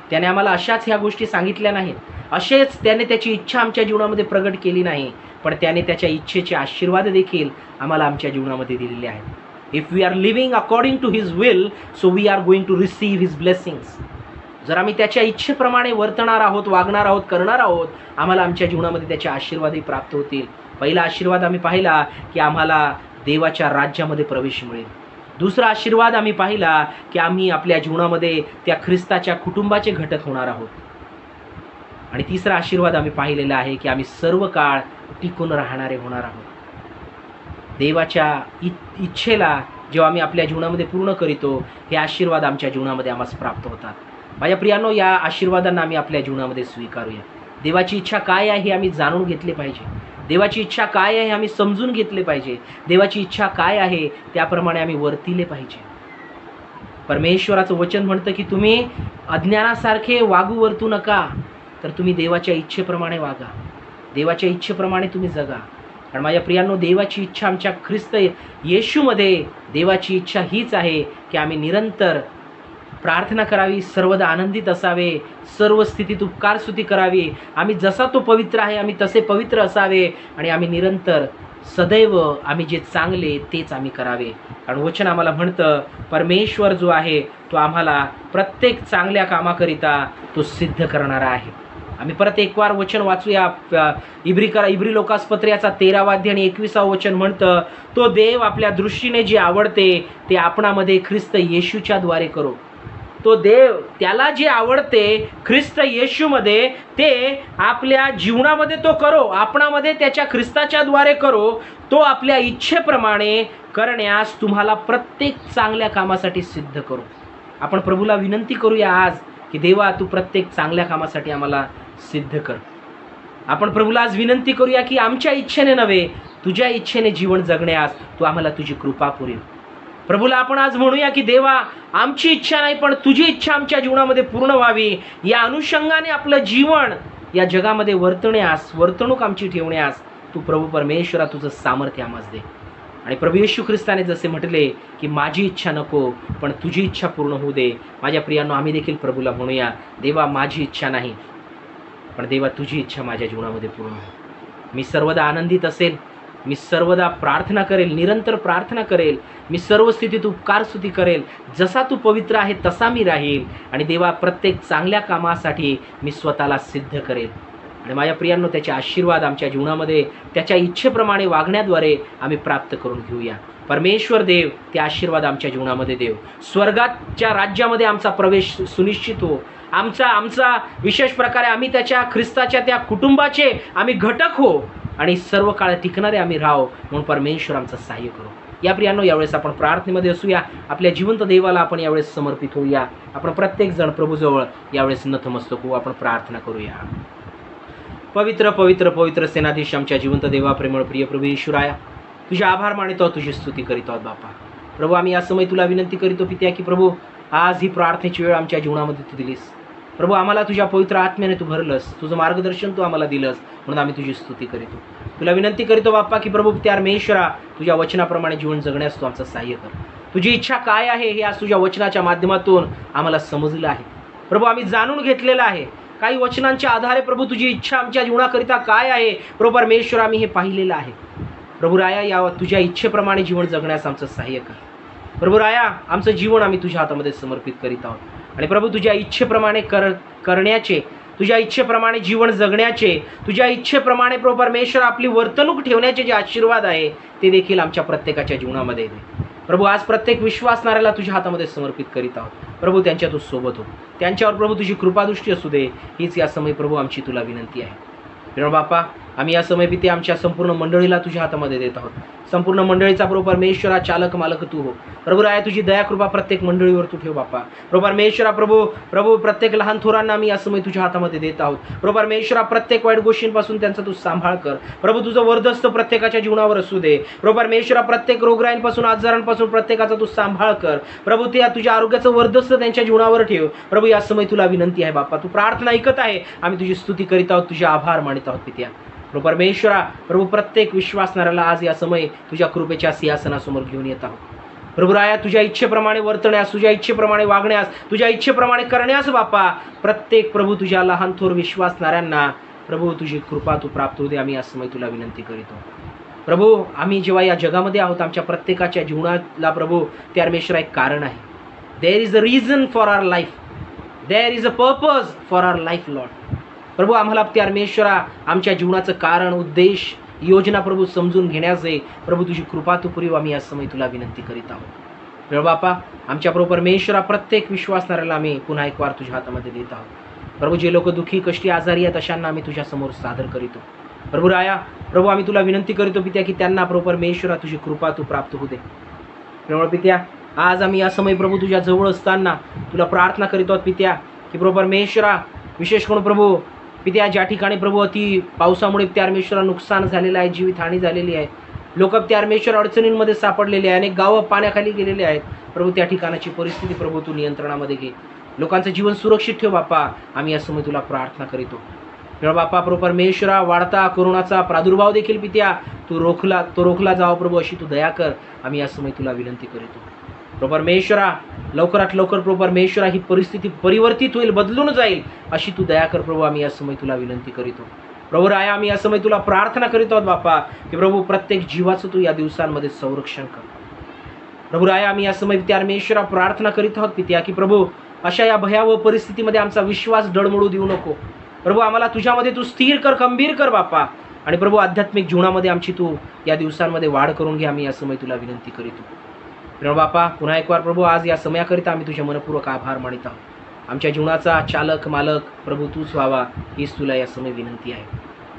त्याने आम्हाला अशाच ह्या गोष्टी सांगितल्या नाहीत, असेच त्याने त्याची इच्छा आमच्या जीवनामध्ये प्रगट केली नाही, पण त्याने त्याच्या इच्छेचे आशीर्वाद देखील आम्हाला आमच्या जीवनामध्ये दिलेले आहेत. If we are living according to his will, so we are going to receive his blessings. जर आम्ही त्याच्या इच्छेप्रमाणे वर्तणार आहोत, वागणार आहोत, करणार आहोत, आम्हाला आमच्या जीवनामध्ये त्याचे आशीर्वादही प्राप्त होतील. पहिला आशीर्वाद आम्ही पाहिला की आम्हाला देवाच्या राज्यामध्ये प्रवेश मिळेल. दुसरा आशीर्वाद आम्ही पाहिला की आम्ही आपल्या जीवनामध्ये त्या ख्रिस्ताच्या कुटुंबाचे घटक होणार आहोत. आणि तिसरा आशीर्वाद आम्ही पाहिलेला आहे की आम्ही सर्व काळ टिकून राहणारे होणार आहोत. देवाच्या इच्छेला जेव्हा आम्ही आपल्या जीवनामध्ये पूर्ण करीतो, हे आशीर्वाद आमच्या जीवनामध्ये आम्हाला प्राप्त होतात. माझ्या प्रियांनो, या आशीर्वादांना आम्ही आपल्या जीवनामध्ये स्वीकारूया. देवाची इच्छा काय आहे हे आम्ही जाणून घेतले पाहिजे. देवाची इच्छा काय आहे आम्ही समजून घेतले पाहिजे. देवाची इच्छा काय आहे त्याप्रमाणे आम्ही वर्तिले पाहिजे. परमेश्वराचं वचन म्हणतं की तुम्ही अज्ञानासारखे वागू वर्तू नका, तर तुम्ही देवाच्या इच्छेप्रमाणे वागा. देवाच्या इच्छेप्रमाणे तुम्ही जगा. कारण माझ्या प्रियांनो, देवाची इच्छा आमच्या ख्रिस्त येशूमध्ये देवाची इच्छा हीच आहे की आम्ही निरंतर प्रार्थना करावी, सर्वदा आनंदित असावे, सर्व स्थितीत उपकार स्तुती करावी. आम्ही जसा तो पवित्र आहे आम्ही तसे पवित्र असावे आणि आम्ही निरंतर सदैव आम्ही जे चांगले तेच आम्ही करावे. कारण वचन आम्हाला म्हणतं परमेश्वर जो आहे तो आम्हाला प्रत्येक चांगल्या कामाकरिता तो सिद्ध करणारा आहे. आम्ही परत एक वार वचन वाचूया. इब्री लोकासपत्र याचा 13वा अध्याय आणि 21वा वचन म्हणतं, तो देव आपल्या दृष्टीने जे आवडते ते आपणामध्ये ख्रिस्त येशूच्या द्वारे करो. तो देव त्याला जे आवडते ख्रिस्त येशूमध्ये ते आपल्या जीवनामध्ये तो करो, आपणामध्ये त्याच्या ख्रिस्ताच्या द्वारे करो, तो आपल्या इच्छेप्रमाणे करण्यास तुम्हाला प्रत्येक चांगल्या कामासाठी सिद्ध करो. आपण प्रभूला विनंती करूया आज की देवा तू प्रत्येक चांगल्या कामासाठी आम्हाला सिद्ध कर. आपण प्रभूला आज विनंती करूया की आमच्या इच्छेने नव्हे तुझ्या इच्छेने जीवन जगण्यास तू आम्हाला तुझी कृपा पुरेल. प्रभूला आपण आज म्हणूया की देवा आमची इच्छा नाही पण तुझी इच्छा आमच्या जीवनामध्ये पूर्ण व्हावी. या अनुषंगाने आपलं जीवन या जगामध्ये वर्तणूक आमची ठेवण्यास तू प्रभू परमेश्वरा तुझं सामर्थ्य आम्हाला दे. आणि प्रभू येशू ख्रिस्ताने जसे म्हटले की माझी इच्छा नको पण तुझी इच्छा पूर्ण होऊ दे. माझ्या प्रियांनो आम्ही देखील प्रभूला म्हणूया देवा माझी इच्छा नाही पण देवा तुझी इच्छा माझ्या जीवनामध्ये पूर्ण हो. मी सर्वदा आनंदित असेल, मी सर्वदा प्रार्थना करेल, निरंतर प्रार्थना करेल, मी सर्व स्थितीत उपकार स्तुती करेल. जसा तू पवित्र आहे तसा मी राहील आणि देवा प्रत्येक चांगल्या कामासाठी मी स्वतःला सिद्ध करेल. आणि माझ्या प्रियांनो त्याचे आशीर्वाद आमच्या जीवनामध्ये त्याच्या इच्छेप्रमाणे वागण्याद्वारे आम्ही प्राप्त करून घेऊया. परमेश्वर देव ते आशीर्वाद आमच्या जीवनामध्ये देव. स्वर्गाच्या राज्यामध्ये आमचा प्रवेश सुनिश्चित हो. आमचा विशेष प्रकारे आम्ही त्याच्या ख्रिस्ताच्या त्या कुटुंबाचे आम्ही घटक हो आणि सर्व काळ टिकणारे आम्ही राहो म्हणून परमेश्वर आमचं सहाय्य करू. या प्रियांनो यावेळेस आपण प्रार्थनेमध्ये असूया. आपल्या जिवंत देवाला आपण यावेळेस समर्पित होऊया. आपण प्रत्येक जण प्रभूजवळ यावेळेस नतमस्तक होऊ. आपण प्रार्थना करूया. पवित्र पवित्र पवित्र सेनाधीश आमच्या जिवंत देवा, प्रेमळ प्रिय प्रभू येशूराया, तुझे आभार मानितो, तुझी स्तुती करीतो आहोत बापा. प्रभू आम्ही या समय तुला विनंती करीतो पित्या की प्रभू आज ही प्रार्थनेची वेळ आमच्या जीवनामध्ये तू दिलीस. प्रभू आम्हाला तुझ्या पवित्र आत्म्याने तू भरलंस, तुझं मार्गदर्शन तू आम्हाला दिलंस म्हणून आम्ही तुझी स्तुती करीतो. तुला विनंती करीतो बाप्पा की प्रभू त्या परमेश्वरा तुझ्या वचनाप्रमाणे जीवन जगण्यास तू आमचं सहाय्य कर. तुझी इच्छा काय आहे हे आज तुझ्या वचनाच्या माध्यमातून आम्हाला समजलं आहे. प्रभू आम्ही जाणून घेतलेलं आहे. काही वचनांच्या आधारे प्रभू तुझी इच्छा आमच्या जीवनाकरिता काय आहे प्रभू परमेश्वर आम्ही हे पाहिलेलं आहे. प्रभू राया या तुझ्या इच्छेप्रमाणे जीवन जगण्यास आमचं सहाय्य कर. प्रभू राया आमचं जीवन आम्ही तुझ्या हातामध्ये समर्पित करीत आहोत आणि प्रभू तुझ्या इच्छेप्रमाणे करण्याचे, तुझ्या इच्छेप्रमाणे जीवन जगण्याचे, तुझ्या इच्छेप्रमाणे प्रभू परमेश्वर आपली वर्तणूक ठेवण्याचे जे आशीर्वाद आहे ते देखील आमच्या प्रत्येकाच्या जीवनामध्ये दे. प्रभू आज प्रत्येक विश्वासणाऱ्याला तुझ्या हातामध्ये समर्पित करीत आहोत. प्रभू त्यांच्या तू सोबत हो, त्यांच्यावर प्रभू तुझी कृपादृष्टी असू दे हीच या समय प्रभू आमची तुला विनंती आहे. प्रेम बापा आम्ही या समय पिते आमच्या संपूर्ण मंडळीला तुझ्या हातामध्ये देत आहोत. संपूर्ण मंडळीचा प्रभू परमेश्वरा चालक मालक तू हो. प्रभू राया तुझी दया कृपा प्रत्येक मंडळीवर तू ठेव बापा. प्रभू परमेश्वरा प्रभू प्रत्येक लहान थोरांना आम्ही या समय तुझ्या हातामध्ये देत आहोत. प्रभू परमेश्वरा प्रत्येक वाईट गोष्टींपासून त्यांचा तू सांभाळ कर. प्रभू तुझं वरदस्त प्रत्येकाच्या जीवनावर असू दे. प्रभू परमेश्वरा प्रत्येक रोगराईंपासून आजारांपासून प्रत्येकाचा तू सांभाळ कर. प्रभू त्या तुझ्या आरोग्याचं वरदस्त त्यांच्या जीवनावर ठेव. प्रभू या समय तुला विनंती आहे बापा, तू प्रार्थना ऐकत आहे. आम्ही तुझी स्तुती करीत आहोत, तुझे आभार मानित आहोत पित्या. प्रभू परमेश्वरा प्रभू प्रत्येक विश्वासणाऱ्याला आज या समय तुझ्या कृपेच्या सिंहासनासमोर घेऊन येत आहोत. प्रभू राया तुझ्या इच्छेप्रमाणे वर्तण्यास, तुझ्या इच्छेप्रमाणे वागण्यास, तुझ्या इच्छेप्रमाणे करण्यास बापा प्रत्येक प्रभू तुझ्या लहान थोर विश्वासणाऱ्यांना प्रभू तुझी कृपा तू प्राप्त होऊ दे. आम्ही या समय तुला विनंती करीतो. प्रभू आम्ही जेव्हा या जगामध्ये आहोत आमच्या प्रत्येकाच्या जीवनाला प्रभू त्या परमेश्वरा एक कारण आहे. There is a reason for our life, there is a purpose for our life Lord. प्रभू आम्हाला त्या परमेश्वरा आमच्या जीवनाचं कारण, उद्देश, योजना प्रभू समजून घेण्याचे प्रभू तुझी कृपा तू पुरी आम्ही या समय तुला विनंती करीत आहोत. प्रभू बापा आमच्या प्रभू परमेश्वरा प्रत्येक विश्वासणाऱ्याला आम्ही पुन्हा एक वार तुझ्या हातामध्ये देत आहोत. प्रभू जे लोक दुःखी कष्टी आजारी आहेत अशांना आम्ही तुझ्यासमोर सादर करीतो. प्रभू राया प्रभू आम्ही तुला विनंती करीतो पित्या की त्यांना प्रभू परमेश्वरा तुझी कृपा तू प्राप्त होऊ दे. प्रभू पित्या आज आम्ही या समय प्रभू तुझ्या जवळ असताना तुला प्रार्थना करीत आहोत पित्या की प्रभू परमेश्वरा विशेष करून प्रभू पित्या ज्या ठिकाणी प्रभू अति पावसामुळे त्या परमेश्वरा नुकसान झालेलं आहे, जीवितहानी झालेली आहे, लोक त्या परमेश्वर अडचणींमध्ये सापडलेले आहे, अनेक गावं पाण्याखाली गेलेले आहेत. प्रभू त्या ठिकाणाची परिस्थिती प्रभू तू नियंत्रणामध्ये घे. लोकांचं जीवन सुरक्षित ठेव बापा. आम्ही या समय तुला प्रार्थना करीतो. प्रभू बापा प्रभू परमेश्वरा वाढता कोरोनाचा प्रादुर्भाव देखील पित्या तू रोखला जावं प्रभू अशी तू दया कर. आम्ही या समय तुला विनंती करीतो. प्रभू परमेश्वरा लवकरात लवकर प्रभू परमेश्वरा ही परिस्थिती परिवर्तित होईल, बदलून जाईल अशी तू दया कर प्रभू. आम्ही या समय तुला विनंती करीतो. प्रभू राया आम्ही या समय तुला प्रार्थना करीत आहोत बापा की प्रभू प्रत्येक जीवाचं तू या दिवसांमध्ये संरक्षण कर. प्रभू राया आम्ही या समय त्या परमेश्वरा प्रार्थना करीत आहोत पित्या की प्रभू अशा या भयावह परिस्थितीमध्ये आमचा विश्वास डळमळू देऊ नको. प्रभू आम्हाला तुझ्यामध्ये तू स्थिर कर, खंबीर कर बापा. आणि प्रभू आध्यात्मिक जीवनामध्ये आमची तू या दिवसांमध्ये वाढ करून घे. आम्ही या समय तुला विनंती करीतो. प्रेमळ बापा, पुन्हा एक वार प्रभू आज या समयाकरिता आम्ही तुझे मनपूर्वक आभार मानित आहोत. आमच्या जीवनाचा चालक मालक प्रभू तूच व्हावा हीच तुला या समय विनंती आहे.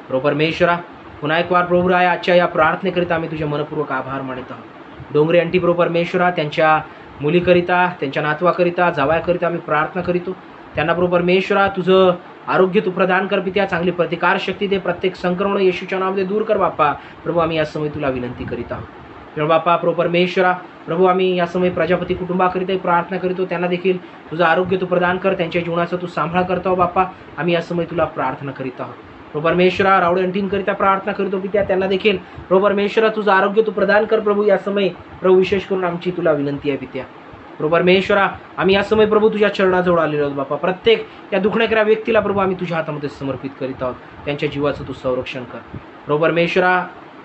प्रभू परमेश्वरा, पुन्हा एक वार प्रभू राय आजच्या या प्रार्थनेकरिता आम्ही तुझे मनपूर्वक आभार मानित आहोत. डोंगरे अंटी प्रभू परमेश्वरा, त्यांच्या मुलीकरिता, त्यांच्या नातवाकरिता, जावयाकरिता आम्ही प्रार्थना करीतो. त्यांना प्रभू परमेश्वरा तुझं आरोग्य तू प्रदान कर पित्या, चांगली प्रतिकारशक्ती दे, प्रत्येक संक्रमण येशूच्या नावामध्ये दूर कर बाप्पा. प्रभू आम्ही या समय तुला विनंती करीत आहोत. प्रभू बाप्पा, प्रभू परमेश्वरा, प्रभू आम्ही या समय प्रजापती कुटुंबाकरिता प्रार्थना करीतो. त्यांना देखील तुझं आरोग्य तू प्रदान कर, त्यांच्या जीवनाचा तू सांभाळ करतो बाप्पा. आम्ही या समय तुला प्रार्थना करीत आहोत. प्रभू परमेश्वरा, रावडे अंटींकरिता प्रार्थना करीतो पित्या, त्यांना देखील प्रभू परमेश्वरा तुझं आरोग्य तू प्रदान कर प्रभू. या समय प्रभू विशेष करून आमची तुला विनंती आहे पित्या. प्रभू परमेश्वरा, आम्ही या समय प्रभू तुझ्या चरणाजवळ आलेलो आहोत बाप्पा. प्रत्येक त्या दुखण्याकऱ्या व्यक्तीला प्रभू आम्ही तुझ्या हातामध्ये समर्पित करीत आहोत. त्यांच्या जीवाचं तू संरक्षण कर. प्रभू परमेश्वरा,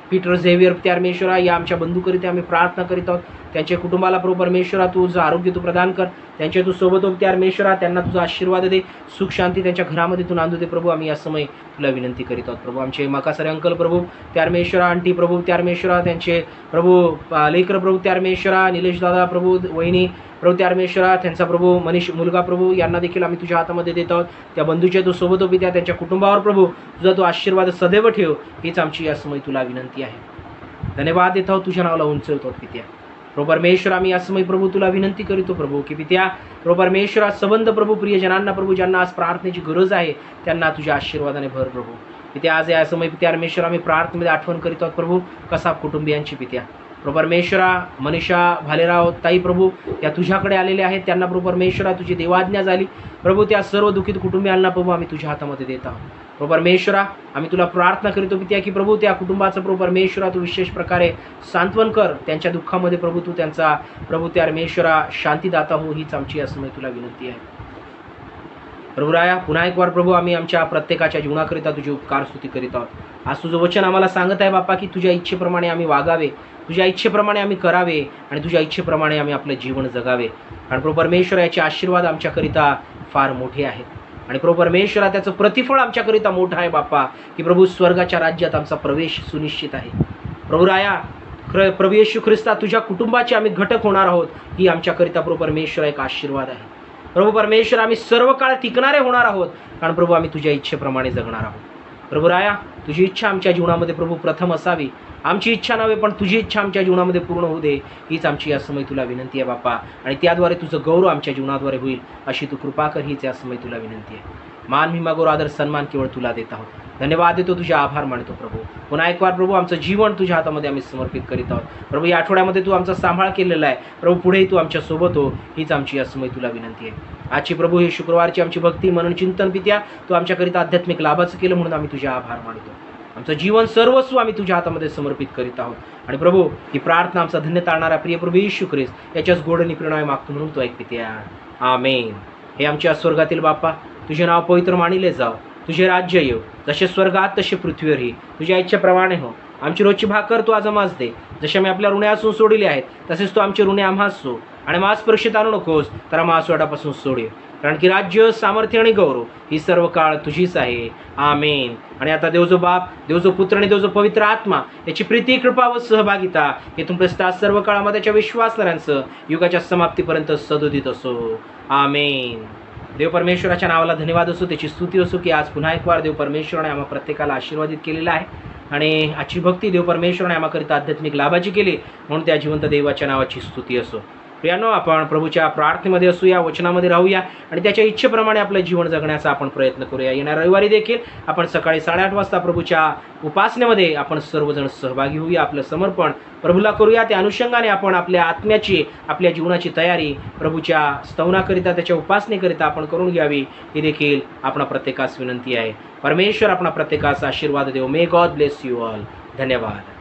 पीटर झेवियर परमेश्वरा, या आमच्या बंधूकरिता आम्ही प्रार्थना करीत आहोत. त्यांच्या कुटुंबाला प्रभू परमेश्वरा तुझं आरोग्य तू प्रदान कर. त्यांच्या तू सोबत होत परमेश्वरा, त्यांना तुझा आशीर्वाद दे, सुख शांती त्यांच्या घरामध्ये तू नांदू दे प्रभू. आम्ही या समय तुला विनंती करीत आहोत प्रभू. आमचे मकासरे अंकल प्रभू परमेश्वरा, आंटी प्रभू परमेश्वरा, त्यांचे प्रभू लेकर प्रभू परमेश्वरा, निलेश दादा प्रभू, वहिनी प्रभू परमेश्वरा, त्यांचा प्रभू मनीष मुलगा प्रभू, यांना देखील आम्ही तुझ्या हातामध्ये देत आहोत. त्या बंधूच्या तू सोबत होती, त्यांच्या कुटुंबावर प्रभू तुझा तो आशीर्वाद सदैव ठेव, हीच आमची या समय तुला विनंती आहे. धन्यवाद देत आहोत, तुझ्या नावाला उंचवतो पित्या. प्रभू परमेश्वर, आम्ही या समय प्रभू तुला विनंती करीतो प्रभू की पित्या प्रभू परमेश्वरा, संबंध प्रभू प्रियजनांना प्रभू ज्यांना आज प्रार्थनेची गरज आहे त्यांना तुझ्या आशीर्वादाने भर प्रभू. पित्या आज या समय पित्या परमेश्वर आम्ही प्रार्थनेमध्ये आठवण करीत आहोत प्रभू कसाब कुटुंबियांची पित्या. प्रभू परमेश्वरा, मनीषा भालेराव ताई प्रभू त्या तुझ्याकडे आलेले आहेत, त्यांना प्रभू परमेश्वरा तुझी देवाज्ञा झाली प्रभू. त्या सर्व दुःखित कुटुंबियांना प्रभू आम्ही तुझ्या हातामध्ये देत आहोत. प्रभू परमेश्वरा, आम्ही तुला प्रार्थना करीतो पित्या की प्रभू त्या कुटुंबाचं प्रभू परमेश्वरा तू विशेष प्रकारे सांत्वन कर. त्यांच्या दुःखामध्ये प्रभू तू त्यांचा प्रभू त्या परमेश्वरा शांतीदाता हो, हीच आमची या समय तुला विनंती आहे. प्रभू राया, पुन्हा एक वार प्रभू आम्ही आमच्या प्रत्येकाच्या जीवनाकरिता तुझी उपकार स्तुती करीत आहोत. आज तुझं वचन आम्हाला सांगत आहे बाप्पा की तुझ्या इच्छेप्रमाणे आम्ही वागावे, तुझ्या इच्छेप्रमाणे आम्ही करावे आणि तुझ्या इच्छेप्रमाणे आम्ही आपलं जीवन जगावे. आणि प्रभू परमेश्वर, याचे आशीर्वाद आमच्याकरिता फार मोठे आहेत आणि प्रभू परमेश्वरा त्याचं प्रतिफळ आमच्याकरिता मोठं आहे बाप्पा की प्रभू स्वर्गाच्या राज्यात आमचा प्रवेश सुनिश्चित आहे. प्रभू राया, प्रभू येशू ख्रिस्ता तुझ्या कुटुंबाचे आम्ही घटक होणार आहोत, ही आमच्याकरिता प्रभू परमेश्वर एक आशीर्वाद आहे. प्रभू परमेश्वर, आम्ही सर्व काळ टिकणारे होणार आहोत कारण प्रभू आम्ही तुझ्या इच्छेप्रमाणे जगणार आहोत. प्रभू राया, तुझी इच्छा आमच्या जीवनामध्ये प्रभू प्रथम असावी, आमची इच्छा नव्हे पण तुझी इच्छा आमच्या जीवनामध्ये पूर्ण होऊ दे, हीच आमची या समय तुला विनंती आहे बाप्पा. आणि त्याद्वारे तुझं गौरव आमच्या जीवनाद्वारे होईल अशी तू कृपा कर, हीच या समय तुला विनंती आहे. मान महिमा गौरव आदर सन्मान केवळ तुला देत आहोत. धन्यवाद देतो, तुझे आभार मानतो प्रभू. पुन्हा एक वार प्रभू आमचं जीवन तुझ्या हातामध्ये आम्ही समर्पित करीत आहोत प्रभू. या आठवड्यामध्ये तू आमचा सांभाळ केलेला आहे प्रभू, पुढेही तू आमच्या सोबत हो, हीच आमची या समय तुला विनंती आहे. आजची प्रभू ही शुक्रवारची आमची भक्ती मनन चिंतन पित्या तू आमच्याकरिता आध्यात्मिक लाभाचं केलं म्हणून आम्ही तुझे आभार मानतो. आमचं जीवन सर्वस्व आम्ही तुझ्या हातामध्ये समर्पित करीत आहोत. आणि प्रभू ही प्रार्थना आमचा धन्य तारणारा प्रिय प्रभू येशू ख्रिस्त याच्याच गोड निप्रिणाय मागतो म्हणून तो ऐक पित्या. आमेन. हे आमच्या स्वर्गातील बाप्पा, तुझे नाव पवित्र मानिले जाव, तुझे राज्य येऊ, जसे स्वर्गात तसे पृथ्वीवरही तुझ्या इच्छेप्रमाणे हो. आमची रोजची भाकर तू आज आम्हास दे, जसे आम्ही आपल्या ऋणे असून सोडिले आहेत तसेच तू आमचे ऋणे आम्हास सो, आणि मास परीक्षेत आणू नकोस तर आम्हा वाटापासून सोडे, कारण की राज्य सामर्थ्य आणि गौरव ही सर्व काळ तुझीच आहे. आमेन. आणि आता देव जो बाप, देव जो पुत्र आणि देव जो पवित्र आत्मा याची प्रीती कृपा व सहभागिता हे तुमच्या सर्व काळामध्ये त्याच्या विश्वासणाऱ्यांचं युगाच्या समाप्तीपर्यंत सदोदित असो. आमेन. देव परमेश्वराच्या नावाला धन्यवाद असो, त्याची स्तुती असो की आज पुन्हा एक वार देव परमेश्वराने आम्हा प्रत्येकाला आशीर्वादित केलेला आहे आणि आजची भक्ती देव परमेश्वराने आम्हाकरिता आध्यात्मिक लाभाची केली म्हणून त्या जिवंत देवाच्या नावाची स्तुती असो. प्रियानो, आपण प्रभूच्या प्रार्थनेमध्ये असूया, वचनामध्ये राहूया आणि त्याच्या इच्छेप्रमाणे आपलं जीवन जगण्याचा आपण प्रयत्न करूया. येणाऱ्या रविवारी देखील आपण सकाळी 8:30 वाजता प्रभूच्या उपासनेमध्ये आपण सर्वजण सहभागी होऊया, आपलं समर्पण प्रभूला करूया. त्या अनुषंगाने आपण आपल्या आत्म्याची, आपल्या जीवनाची तयारी प्रभूच्या स्तवनाकरिता, त्याच्या उपासनेकरिता आपण करून घ्यावी, ही देखील आपणा प्रत्येकास विनंती आहे. परमेश्वर आपणा प्रत्येकास आशीर्वाद देव. May God bless you all. धन्यवाद.